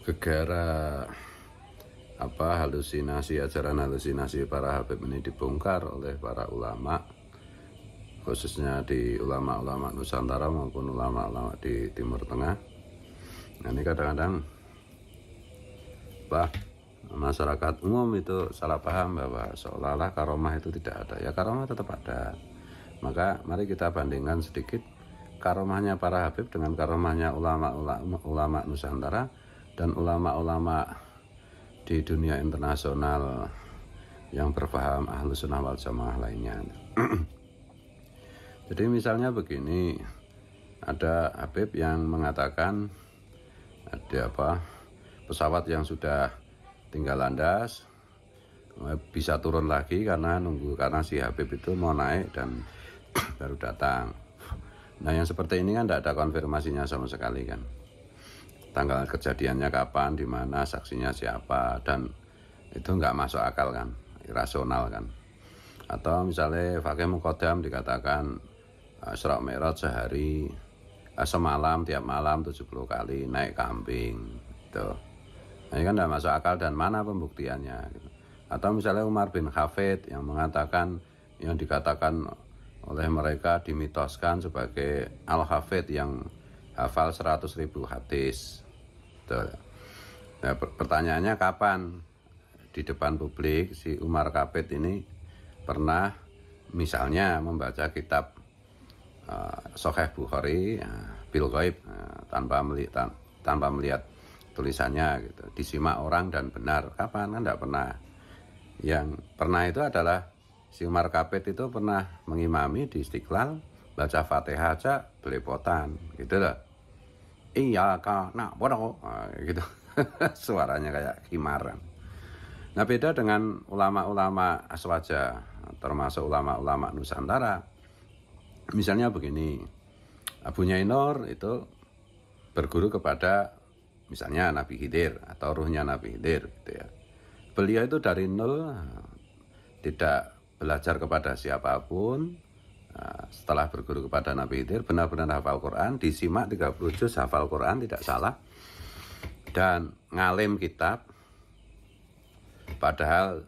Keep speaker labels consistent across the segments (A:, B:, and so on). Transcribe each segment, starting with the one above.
A: Gegara halusinasi, ajaran halusinasi para Habib ini dibongkar oleh para ulama, khususnya di ulama-ulama Nusantara maupun ulama-ulama di Timur Tengah. Nah, ini kadang-kadang masyarakat umum itu salah paham bahwa seolah-olah karomah itu tidak ada. Ya, karomah tetap ada. Maka mari kita bandingkan sedikit karomahnya para Habib dengan karomahnya ulama Nusantara dan ulama-ulama di dunia internasional yang berpaham Ahlus Sunnah wal Jamaah lainnya. Jadi misalnya begini, ada Habib yang mengatakan ada pesawat yang sudah tinggal landas bisa turun lagi karena si Habib itu mau naik dan baru datang. Nah, yang seperti ini kan tidak ada konfirmasinya sama sekali kan. Tanggal kejadiannya kapan, di mana, saksinya siapa, dan itu nggak masuk akal kan, irasional kan. Atau misalnya Fakih Muqaddam dikatakan Isra Mi'raj sehari, semalam, tiap malam 70 kali naik kambing gitu. Nah, ini kan nggak masuk akal dan mana pembuktiannya gitu. Atau misalnya Umar bin Hafid yang mengatakan, yang dikatakan oleh mereka dimitoskan sebagai Al-Hafid yang hafal 100.000 hadis. Nah, pertanyaannya kapan di depan publik si Umar Hafid ini pernah misalnya membaca kitab Sahih Bukhari bil ghaib tanpa melihat tulisannya gitu, disimak orang dan benar. Kapan? Kan tidak pernah. Yang pernah itu adalah si Umar Hafid itu pernah mengimami di Istiqlal, baca Fatihah aja belepotan gitu loh. Iya nak bodoh gitu. Suaranya kayak kimaran. Nah, beda dengan ulama-ulama aswaja, termasuk ulama-ulama Nusantara. Misalnya begini, Abu Nyainor itu berguru kepada misalnya Nabi Khidir atau ruhnya Nabi Khidir gitu ya. Beliau itu dari nol, tidak belajar kepada siapapun. Setelah berguru kepada Nabi Khidir, benar-benar hafal Quran, disimak 30 juz hafal Quran tidak salah, dan ngalim kitab. Padahal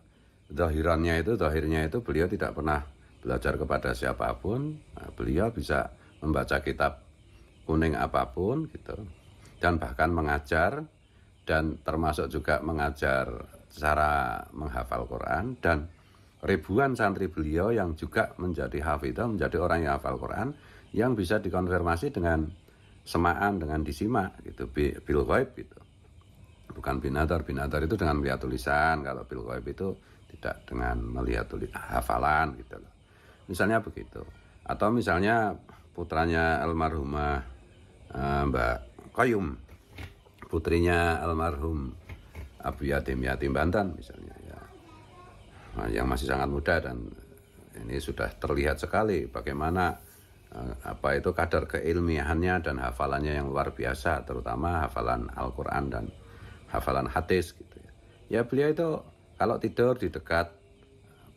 A: zahirnya itu beliau tidak pernah belajar kepada siapapun. Beliau bisa membaca kitab kuning apapun gitu, dan bahkan mengajar, dan termasuk juga mengajar cara menghafal Quran. Dan ribuan santri beliau yang juga menjadi hafidhah, menjadi orang yang hafal Quran, yang bisa dikonfirmasi dengan semaan, dengan disimak gitu, bil ghaib gitu. Bukan binadar itu dengan melihat tulisan, kalau bil ghaib itu tidak dengan melihat hafalan gitu loh. Misalnya begitu. Atau misalnya putranya almarhumah Mbak Qayyum, putrinya almarhum Abu Yatim Bantan misalnya ya, yang masih sangat muda, dan ini sudah terlihat sekali bagaimana kadar keilmiahannya dan hafalannya yang luar biasa, terutama hafalan Al-Quran dan hafalan hadis gitu ya. Ya, beliau itu kalau tidur di dekat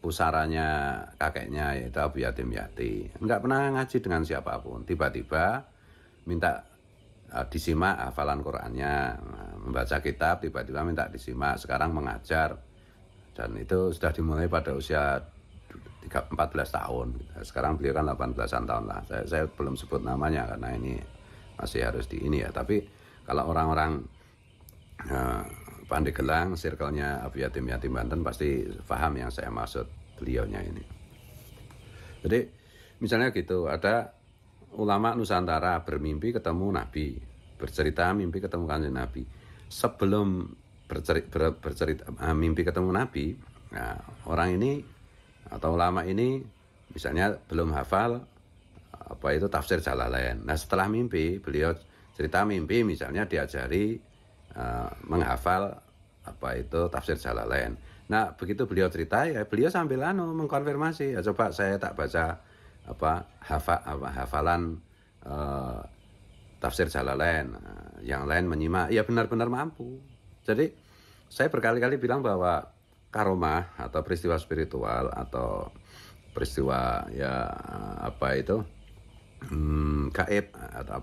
A: pusaranya kakeknya yaitu Abu Yatim, nggak pernah ngaji dengan siapapun, tiba-tiba minta disimak hafalan Qurannya, membaca kitab tiba-tiba minta disimak, sekarang mengajar. Dan itu sudah dimulai pada usia 14 tahun. Sekarang beliau kan 18-an tahun lah. Saya belum sebut namanya karena ini masih harus ya. Tapi kalau orang-orang Pandeglang, circle-nya Abu Yatim Banten pasti paham yang saya maksud beliaunya ini. Jadi misalnya gitu, ada ulama Nusantara bermimpi ketemu Nabi, bercerita mimpi ketemu Kanjeng Nabi. Sebelum bercerita mimpi ketemu Nabi, nah, orang ini atau ulama ini misalnya belum hafal itu tafsir Jalalain. Nah, setelah mimpi, beliau cerita mimpi, misalnya diajari menghafal itu tafsir Jalalain. Nah, begitu beliau cerita, ya beliau sambil mengkonfirmasi, ya coba saya tak baca hafalan tafsir Jalalain, yang lain menyimak, ya benar-benar mampu. Jadi saya berkali-kali bilang bahwa karomah atau peristiwa spiritual atau peristiwa gaib atau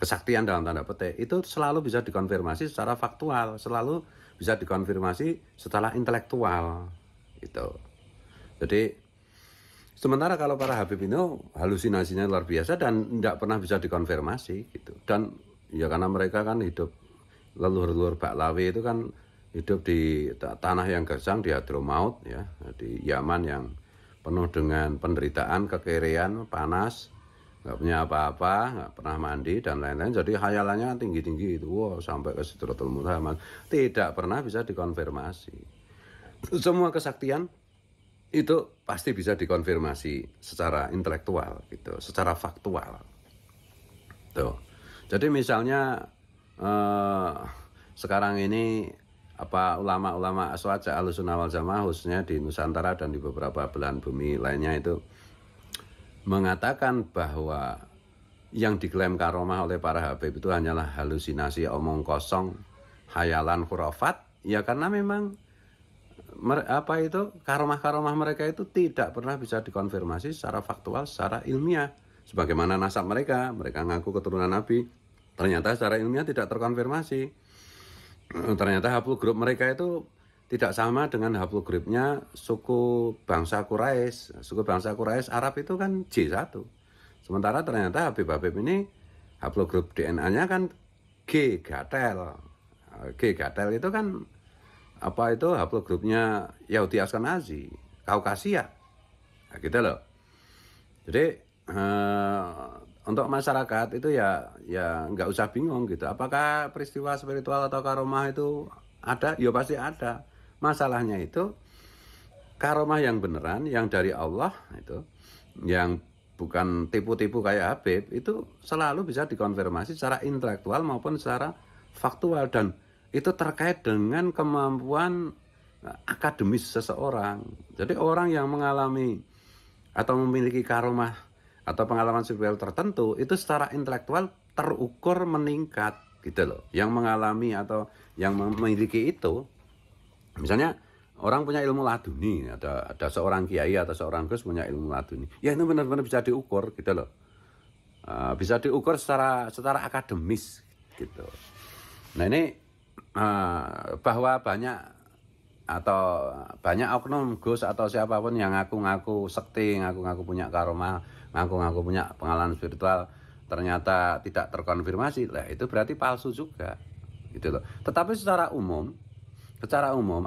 A: kesaktian dalam tanda petik itu selalu bisa dikonfirmasi secara faktual, selalu bisa dikonfirmasi secara intelektual gitu. Jadi sementara kalau para Habib ini halusinasinya luar biasa dan tidak pernah bisa dikonfirmasi gitu. Dan ya karena mereka kan hidup leluhur-leluhur Baklawi itu kan hidup di tanah yang gersang, di Hadramaut ya, di Yaman yang penuh dengan penderitaan, kekerean, panas, nggak punya apa-apa, nggak pernah mandi dan lain-lain. Jadi hayalannya tinggi-tinggi itu, wow, sampai ke Sidratul Muntaha, tidak pernah bisa dikonfirmasi. Semua kesaktian itu pasti bisa dikonfirmasi secara intelektual gitu, secara faktual. Tuh. Jadi misalnya sekarang ini ulama-ulama aswaja Ahlussunnah wal Jamaah khususnya di Nusantara dan di beberapa belahan bumi lainnya itu mengatakan bahwa yang diklaim karomah oleh para Habib itu hanyalah halusinasi, omong kosong, hayalan, khurafat, ya karena memang karomah-karomah mereka itu tidak pernah bisa dikonfirmasi secara faktual, secara ilmiah. Sebagaimana nasab mereka ngaku keturunan Nabi, ternyata secara ilmiah tidak terkonfirmasi. Ternyata haplogrup grup mereka itu tidak sama dengan haplogrup grupnya suku bangsa Quraisy. Suku bangsa Quraisy Arab itu kan J1. Sementara ternyata Habib-Habib ini haplogrup DNA-nya kan G gatel. G gatel itu kan haplogrupnya Yahudi Ashkenazi, Kaukasia. Nah, gitu loh. Jadi untuk masyarakat itu ya nggak usah bingung gitu. Apakah peristiwa spiritual atau karomah itu ada? Ya pasti ada. Masalahnya itu karomah yang beneran, yang dari Allah itu, yang bukan tipu-tipu kayak Habib, itu selalu bisa dikonfirmasi secara intelektual maupun secara faktual, dan itu terkait dengan kemampuan akademis seseorang. Jadi orang yang mengalami atau memiliki karomah atau pengalaman spiritual tertentu itu secara intelektual terukur meningkat gitu loh. Yang mengalami atau yang memiliki itu, misalnya orang punya ilmu laduni, ada seorang kiai atau seorang gus punya ilmu laduni, ya itu benar-benar bisa diukur gitu loh. Bisa diukur secara akademis gitu. Nah ini bahwa banyak oknum gus atau siapapun yang ngaku-ngaku sekti, ngaku-ngaku punya karomah, ngaku-ngaku punya pengalaman spiritual, ternyata tidak terkonfirmasi, lah itu berarti palsu juga gitu loh. Tetapi secara umum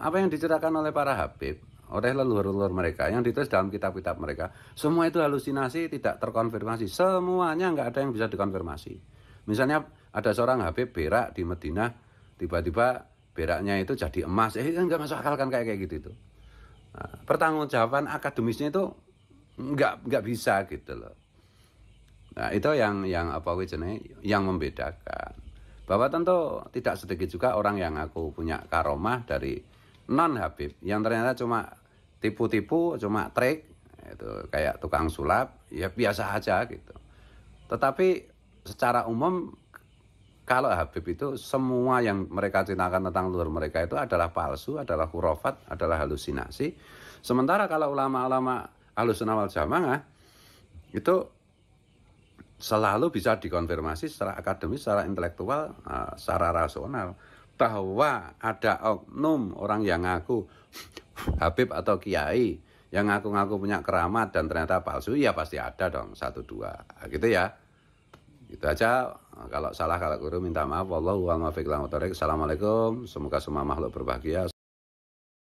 A: apa yang diceritakan oleh para Habib, oleh leluhur-leluhur mereka yang ditulis dalam kitab-kitab mereka, semua itu halusinasi, tidak terkonfirmasi. Semuanya nggak ada yang bisa dikonfirmasi. Misalnya ada seorang Habib berak di Madinah, tiba-tiba beraknya itu jadi emas, kan nggak masuk akal kan kayak gitu itu. Nah, pertanggungjawaban akademisnya itu nggak bisa gitu loh. Nah itu yang membedakan. Bahwa tentu tidak sedikit juga orang yang aku punya karomah dari non Habib yang ternyata cuma tipu-tipu, cuma trik, itu kayak tukang sulap, ya biasa aja gitu. Tetapi secara umum kalau Habib itu semua yang mereka ceritakan tentang leluhur mereka itu adalah palsu, adalah khurafat, adalah halusinasi. Sementara kalau ulama-ulama Ahlussunnah wal Jamaah itu selalu bisa dikonfirmasi secara akademis, secara intelektual, secara rasional, bahwa ada oknum orang yang ngaku Habib atau kiai yang ngaku-ngaku punya keramat dan ternyata palsu, ya pasti ada dong 1-2 gitu ya. Itu aja. Kalau salah, kalau keliru minta maaf. Wallahu a'lam bishawab. Assalamualaikum. Semoga semua makhluk berbahagia.